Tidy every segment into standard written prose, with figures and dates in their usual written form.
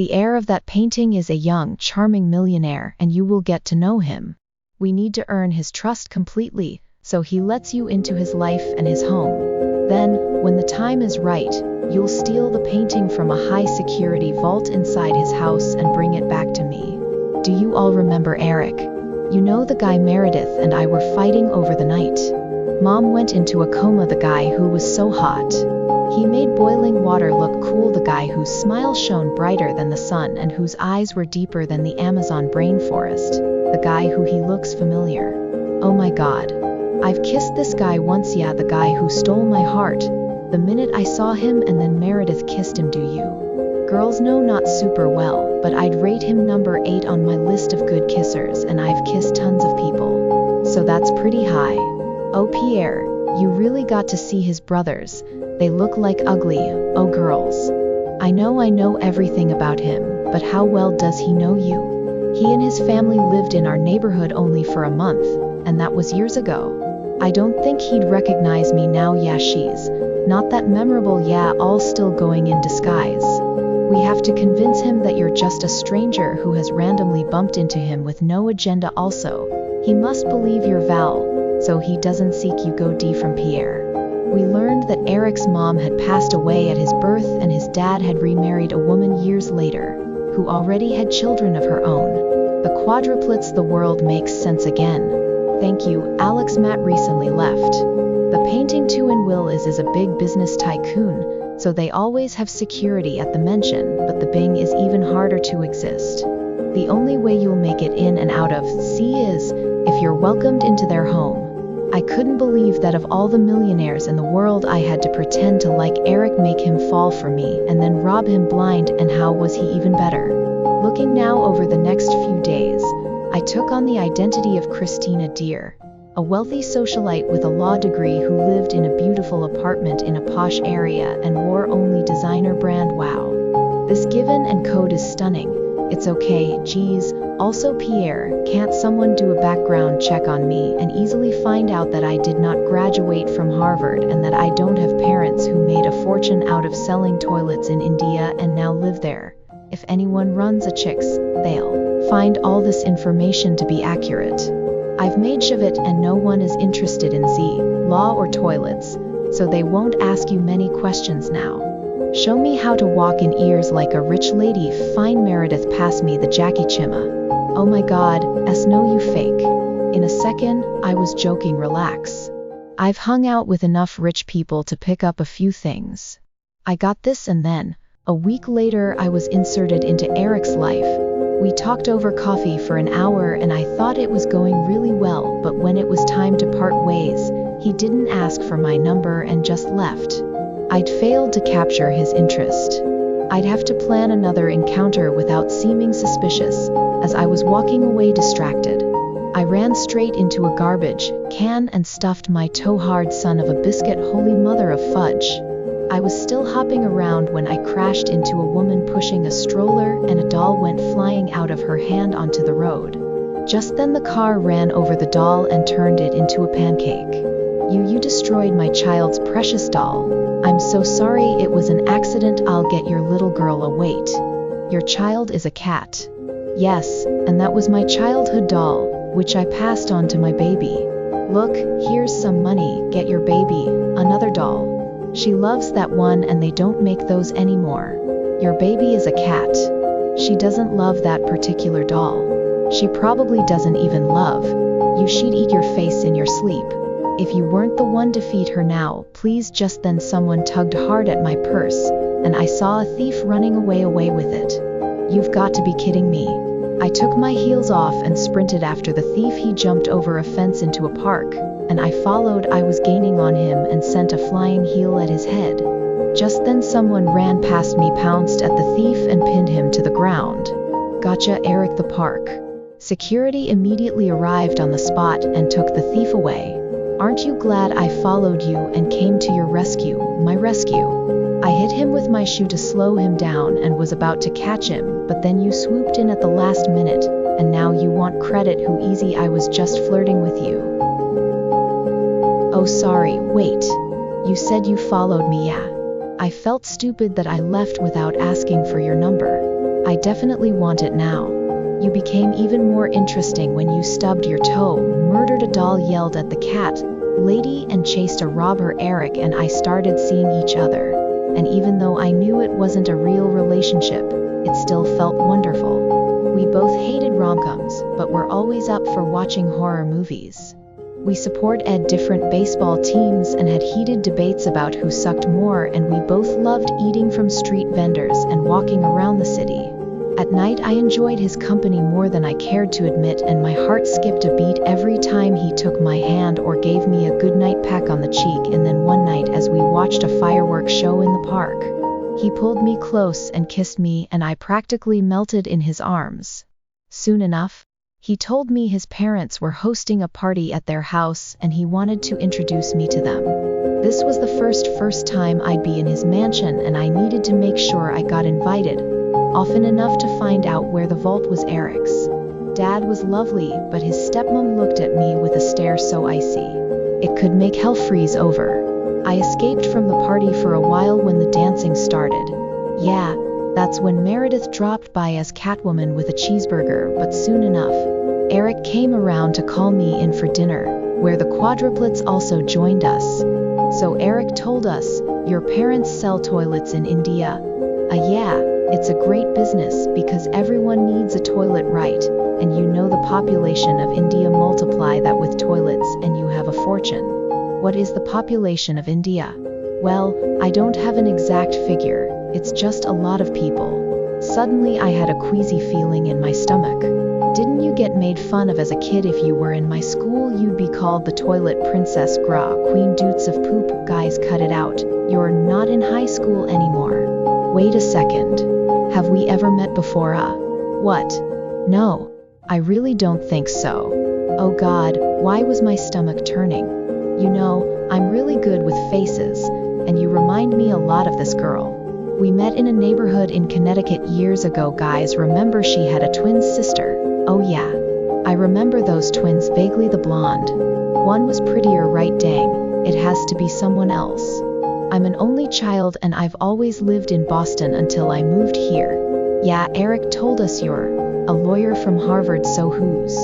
The heir of that painting is a young, charming millionaire, and you will get to know him. We need to earn his trust completely, so he lets you into his life and his home. Then, when the time is right, you'll steal the painting from a high-security vault inside his house and bring it back to me. Do you all remember Eric? You know, the guy Meredith and I were fighting over the night. Mom went into a coma, the guy who was so hot. He made boiling water look cool, the guy whose smile shone brighter than the sun and whose eyes were deeper than the Amazon rainforest. The guy who he looks familiar. Oh my God. I've kissed this guy once, yeah, the guy who stole my heart. The minute I saw him, and then Meredith kissed him. Do you? Girls know not super well, but I'd rate him number 8 on my list of good kissers, and I've kissed tons of people. So that's pretty high. Oh Pierre, you really got to see his brothers. They look like ugly, oh girls. I know everything about him, but how well does he know you? He and his family lived in our neighborhood only for a month, and that was years ago. I don't think he'd recognize me now, yeah, she's not that memorable, yeah, all still going in disguise. We have to convince him that you're just a stranger who has randomly bumped into him with no agenda. Also, he must believe your Val, so he doesn't seek you. Go D from Pierre. We learned that Eric's mom had passed away at his birth and his dad had remarried a woman years later, who already had children of her own. The quadruplets, the world makes sense again. Thank you, Alex. Matt recently left. The painting too, and Will is a big business tycoon, so they always have security at the mansion, but the Bing is even harder to exist. The only way you'll make it in and out of C is if you're welcomed into their home. I couldn't believe that of all the millionaires in the world I had to pretend to like Eric, make him fall for me, and then rob him blind, and how was he even better? Looking now over the next few days, I took on the identity of Christina Deere, a wealthy socialite with a law degree who lived in a beautiful apartment in a posh area and wore only designer brand. Wow. This given and code is stunning. It's okay, geez. Also Pierre, can't someone do a background check on me and easily find out that I did not graduate from Harvard and that I don't have parents who made a fortune out of selling toilets in India and now live there? If anyone runs a chicks, they'll find all this information to be accurate. I've made sure of it, and no one is interested in Z, law or toilets, so they won't ask you many questions now. Show me how to walk in ears like a rich lady. Fine, Meredith, pass me the Jackie Chima. Oh my God, no you fake. In a second, I was joking, relax. I've hung out with enough rich people to pick up a few things. I got this, and then, a week later, I was inserted into Eric's life. We talked over coffee for an hour and I thought it was going really well, but when it was time to part ways, he didn't ask for my number and just left. I'd failed to capture his interest. I'd have to plan another encounter without seeming suspicious, as I was walking away distracted. I ran straight into a garbage can and stuffed my toe-hard son of a biscuit. Holy mother of fudge. I was still hopping around when I crashed into a woman pushing a stroller, and a doll went flying out of her hand onto the road. Just then the car ran over the doll and turned it into a pancake. You destroyed my child's precious doll. I'm so sorry, it was an accident. I'll get your little girl a wait. Your child is a cat. Yes, and that was my childhood doll, which I passed on to my baby. Look, here's some money, get your baby another doll. She loves that one and they don't make those anymore. Your baby is a cat. She doesn't love that particular doll. She probably doesn't even love you. She'd eat your face in your sleep. If you weren't the one to feed her now, please. Just then someone tugged hard at my purse, and I saw a thief running away with it. You've got to be kidding me. I took my heels off and sprinted after the thief. He jumped over a fence into a park, and I followed. I was gaining on him and sent a flying heel at his head. Just then someone ran past me, pounced at the thief and pinned him to the ground. Gotcha, Eric. The park security immediately arrived on the spot and took the thief away. Aren't you glad I followed you and came to your rescue, my rescue? I hit him with my shoe to slow him down and was about to catch him, but then you swooped in at the last minute, and now you want credit. Who easy, I was just flirting with you. Oh sorry, wait. You said you followed me, yeah. I felt stupid that I left without asking for your number. I definitely want it now. You became even more interesting when you stubbed your toe, murdered a doll, yelled at the cat lady, and chased a robber. Eric and I started seeing each other, and even though I knew it wasn't a real relationship, it still felt wonderful. We both hated rom-coms, but were always up for watching horror movies. We supported different baseball teams and had heated debates about who sucked more, and we both loved eating from street vendors and walking around the city. At night, I enjoyed his company more than I cared to admit, and my heart skipped a beat every time he took my hand or gave me a goodnight peck on the cheek. And then one night, as we watched a fireworks show in the park, he pulled me close and kissed me, and I practically melted in his arms. Soon enough, he told me his parents were hosting a party at their house and he wanted to introduce me to them. This was the first time I'd be in his mansion, and I needed to make sure I got invited, often enough to find out where the vault was. Eric's dad was lovely, but his stepmom looked at me with a stare so icy it could make hell freeze over. I escaped from the party for a while when the dancing started. Yeah, that's when Meredith dropped by as Catwoman with a cheeseburger, but soon enough, Eric came around to call me in for dinner, where the quadruplets also joined us. So Eric told us, "Your parents sell toilets in India?" Yeah, it's a great business because everyone needs a toilet, right? And you know the population of India, multiply that with toilets and you have a fortune. What is the population of India? Well, I don't have an exact figure, it's just a lot of people. Suddenly I had a queasy feeling in my stomach. Didn't you get made fun of as a kid? If you were in my school, you'd be called the toilet princess, gra, queen doots of poop. Guys, cut it out, you're not in high school anymore. Wait a second. Have we ever met before? What? No, I really don't think so. Oh God, why was my stomach turning? You know, I'm really good with faces, and you remind me a lot of this girl. We met in a neighborhood in Connecticut years ago. Guys, remember she had a twin sister? Oh yeah, I remember those twins vaguely. The blonde one was prettier, right? Dang, it has to be someone else. I'm an only child and I've always lived in Boston until I moved here. Yeah, Eric told us you're a lawyer from Harvard, so who's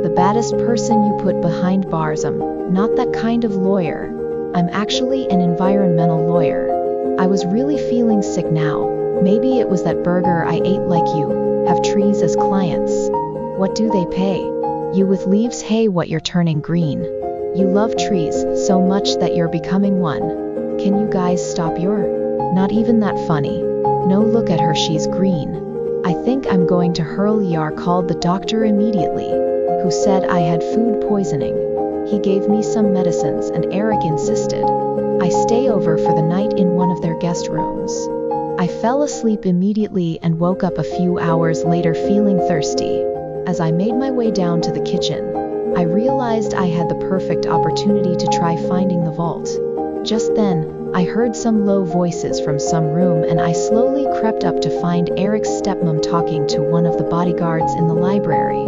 the baddest person you put behind bars? I'm not that kind of lawyer. I'm actually an environmental lawyer. I was really feeling sick now. Maybe it was that burger I ate. Like you have trees as clients. What do they pay you with? Leaves? Hey, what, you're turning green. You love trees so much that you're becoming one. Can you guys stop? You're not even that funny. No, look at her, she's green. I think I'm going to hurl. Called the doctor immediately, who said I had food poisoning. He gave me some medicines and Eric insisted I stay over for the night in one of their guest rooms. I fell asleep immediately and woke up a few hours later feeling thirsty. As I made my way down to the kitchen, I realized I had the perfect opportunity to try finding the vault. Just then, I heard some low voices from some room, and I slowly crept up to find Eric's stepmom talking to one of the bodyguards in the library.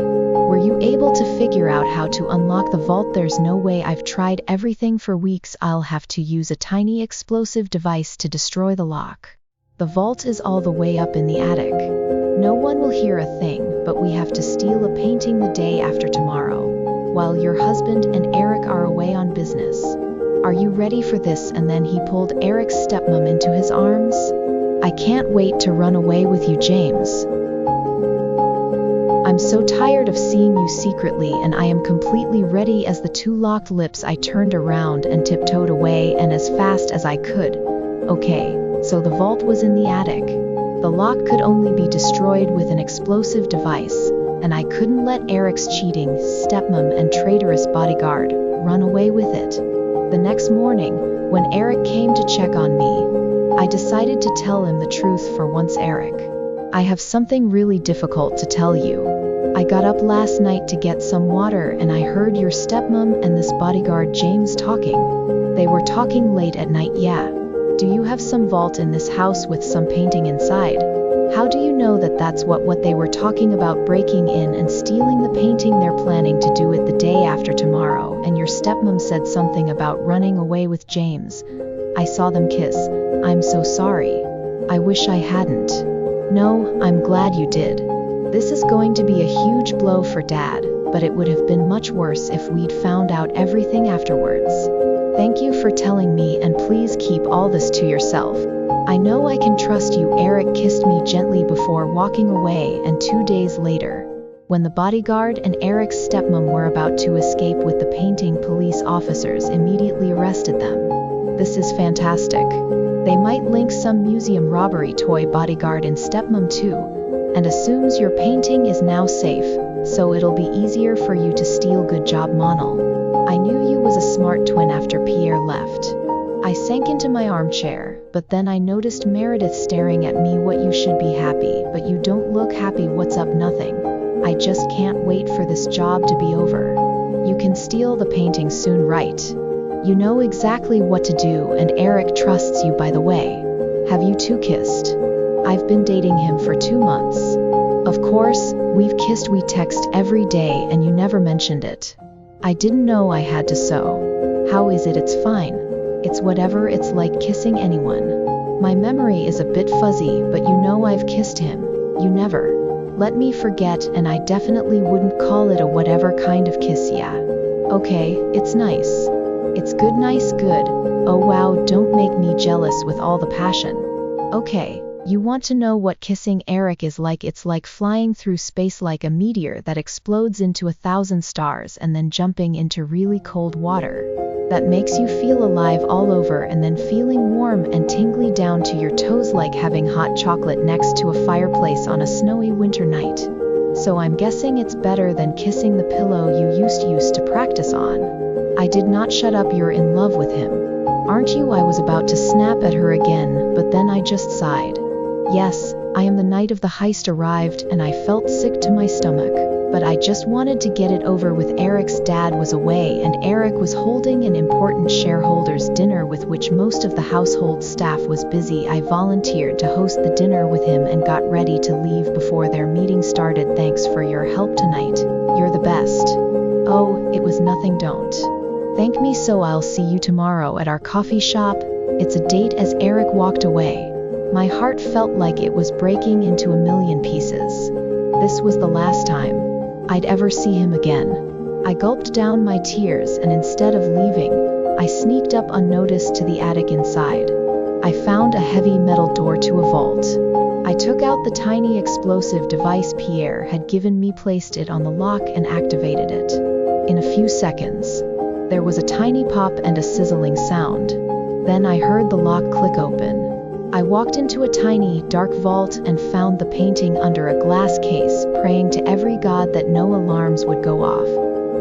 Were you able to figure out how to unlock the vault? There's no way. I've tried everything for weeks. I'll have to use a tiny explosive device to destroy the lock. The vault is all the way up in the attic. No one will hear a thing, but we have to steal a painting the day after tomorrow, while your husband and Eric are away on business. Are you ready for this? And then he pulled Eric's stepmom into his arms. I can't wait to run away with you, James. I'm so tired of seeing you secretly, and I am completely ready. As the two locked lips, I turned around and tiptoed away, and as fast as I could. Okay, so the vault was in the attic. The lock could only be destroyed with an explosive device, and I couldn't let Eric's cheating stepmom and traitorous bodyguard run away with it. The next morning, when Eric came to check on me, I decided to tell him the truth for once. Eric, I have something really difficult to tell you. I got up last night to get some water and I heard your stepmom and this bodyguard James talking. They were talking late at night. Yeah. Do you have some vault in this house with some painting inside? How do you know that that's what they were talking about? Breaking in and stealing the painting. They're planning to do it the day after tomorrow, and your stepmom said something about running away with James. I saw them kiss. I'm so sorry. I wish I hadn't. No, I'm glad you did. This is going to be a huge blow for Dad, but it would have been much worse if we'd found out everything afterwards. Thank you for telling me, and please keep all this to yourself. I know I can trust you. Eric kissed me gently before walking away, and 2 days later, when the bodyguard and Eric's stepmom were about to escape with the painting, police officers immediately arrested them. This is fantastic. They might link some museum robbery toy bodyguard and stepmom too, and assumes your painting is now safe, so it'll be easier for you to steal. Good job, Monel. I knew you was a smart twin after Pierre left. I sank into my armchair, but then I noticed Meredith staring at me. What, you should be happy, but you don't look happy. What's up? Nothing. I just can't wait for this job to be over. You can steal the painting soon, right? You know exactly what to do, and Eric trusts you, by the way. Have you two kissed? I've been dating him for 2 months. Of course, we've kissed. We text every day, and you never mentioned it. I didn't know I had to, so. How is it? It's fine. It's whatever. It's like kissing anyone. My memory is a bit fuzzy, but you know I've kissed him. You never let me forget, and I definitely wouldn't call it a whatever kind of kiss. Yeah. Okay, it's nice. It's good, nice, good. Oh wow, don't make me jealous with all the passion. Okay, you want to know what kissing Eric is like? It's like flying through space like a meteor that explodes into 1,000 stars and then jumping into really cold water that makes you feel alive all over, and then feeling warm and tingly down to your toes, like having hot chocolate next to a fireplace on a snowy winter night. So I'm guessing it's better than kissing the pillow you used to practice on. I did not. Shut up, you're in love with him, aren't you? I was about to snap at her again, but then I just sighed. Yes, I am. The night of the heist arrived, and I felt sick to my stomach. But I just wanted to get it over with. Eric's dad was away, and Eric was holding an important shareholders' dinner with which most of the household staff was busy. I volunteered to host the dinner with him and got ready to leave before their meeting started. Thanks for your help tonight. You're the best. Oh, it was nothing. Don't thank me. So I'll see you tomorrow at our coffee shop. It's a date. As Eric walked away, my heart felt like it was breaking into a million pieces. This was the last time I'd ever see him again. I gulped down my tears, and instead of leaving, I sneaked up unnoticed to the attic. Inside, I found a heavy metal door to a vault. I took out the tiny explosive device Pierre had given me, placed it on the lock, and activated it. In a few seconds, there was a tiny pop and a sizzling sound. Then I heard the lock click open. I walked into a tiny, dark vault and found the painting under a glass case, praying to every god that no alarms would go off.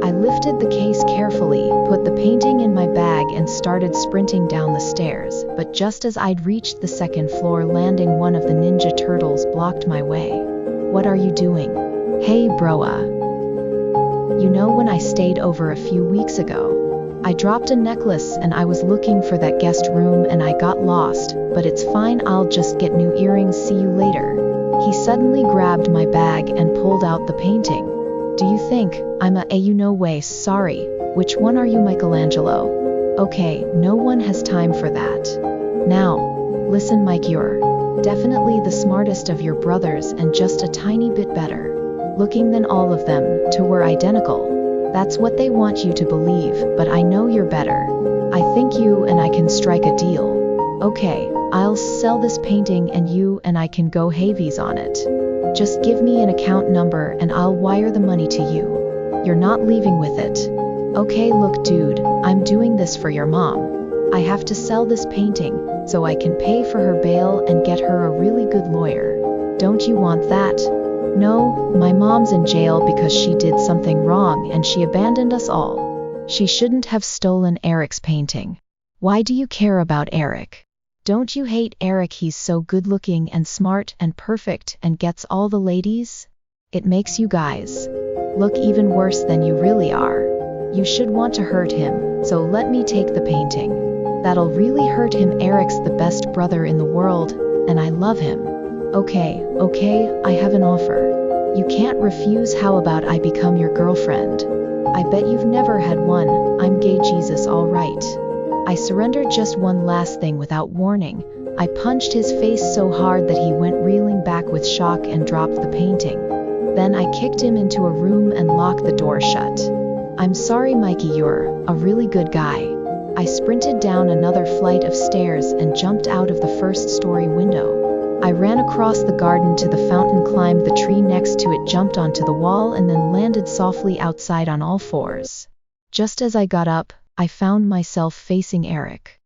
I lifted the case carefully, put the painting in my bag, and started sprinting down the stairs, but just as I'd reached the 2nd floor landing, one of the Ninja Turtles blocked my way. What are you doing? Hey, broa. You know, when I stayed over a few weeks ago, I dropped a necklace and I was looking for that guest room and I got lost, but it's fine, I'll just get new earrings, see you later. He suddenly grabbed my bag and pulled out the painting. Do you think I'm no way, sorry. Which one are you, Michelangelo? Okay, no one has time for that. Now, listen Mike, you're definitely the smartest of your brothers and just a tiny bit better looking than all of them. Two were identical. That's what they want you to believe, but I know you're better. I think you and I can strike a deal. Okay, I'll sell this painting and you and I can go heavies on it. Just give me an account number and I'll wire the money to you. You're not leaving with it. Okay, look dude, I'm doing this for your mom. I have to sell this painting so I can pay for her bail and get her a really good lawyer. Don't you want that? No, my mom's in jail because she did something wrong and she abandoned us all. She shouldn't have stolen Eric's painting. Why do you care about Eric? Don't you hate Eric? He's so good looking and smart and perfect and gets all the ladies. It makes you guys look even worse than you really are. You should want to hurt him, so let me take the painting. That'll really hurt him. Eric's the best brother in the world, and I love him. Okay, I have an offer. You can't refuse. How about I become your girlfriend? I bet you've never had one. I'm gay. Jesus, all right. I surrendered. Just one last thing. Without warning, I punched his face so hard that he went reeling back with shock and dropped the painting. Then I kicked him into a room and locked the door shut. I'm sorry, Mikey, you're a really good guy. I sprinted down another flight of stairs and jumped out of the first-story window. I ran across the garden to the fountain, climbed the tree next to it, jumped onto the wall, and then landed softly outside on all fours. Just as I got up, I found myself facing Eric.